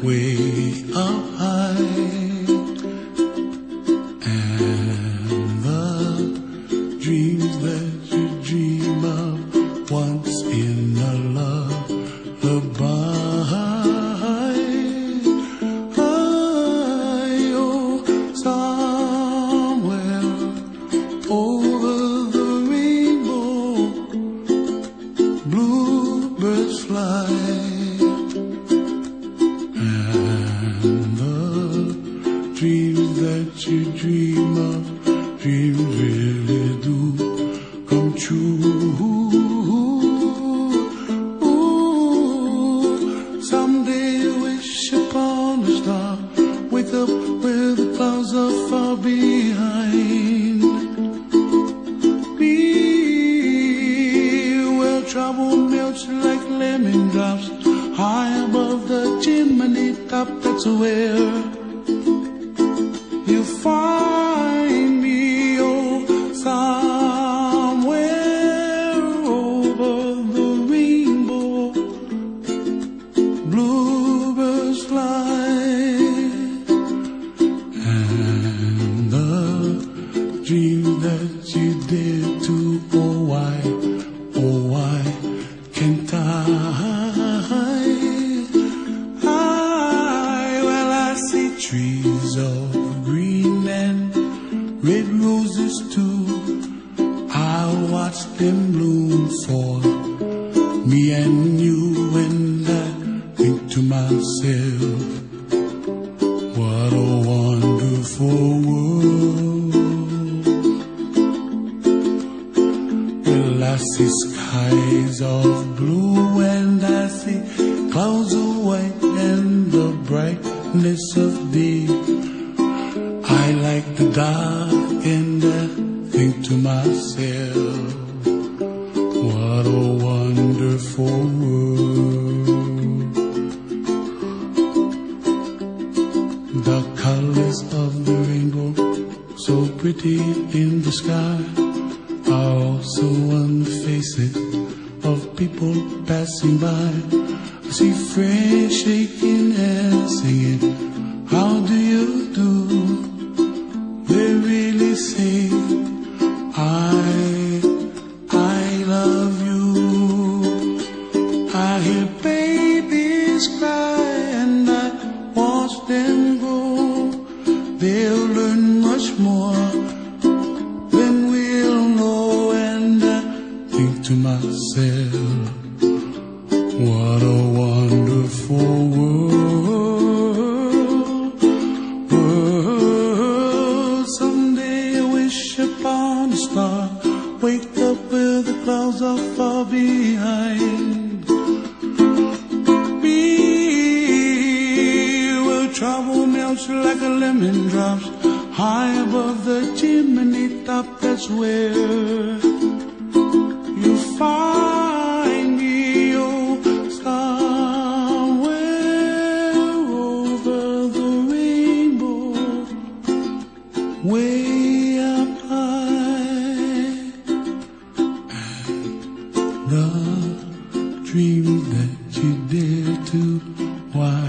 way up high, and the dreams that you dream of once in a lullaby. Oh, somewhere over the rainbow, bluebirds fly. Dreams that you dream of, dreams really do come true. Ooh, someday you wish upon a star, wake up where the clouds are far behind me, where trouble melts like lemon drops, high above the chimney top. That's where you find me, oh, somewhere over the rainbow, bluebirds fly, and the dream that you dare to, oh why can't I? Well, I see trees of green and red roses too. I'll watch them bloom for me and you, and I think to myself, what a wonderful world. Well, I see skies of blue, and I see clouds of white, and the brightness of day. I like the dark, and I think to myself, what a wonderful world. The colors of the rainbow, so pretty in the sky, are also on the faces of people passing by. I see friends shaking and singing, how do you do? They really say, I love you. I hear babies cry, and I watch them grow. They'll learn much more than we'll know, and I think to myself, what a wonderful world. Someday I wish upon a star, wake up where the clouds are far behind me, where trouble melts like a lemon drops, high above the chimney top. That's where you find me, oh, somewhere over the rainbow, way up high, and the dream that you dare to, why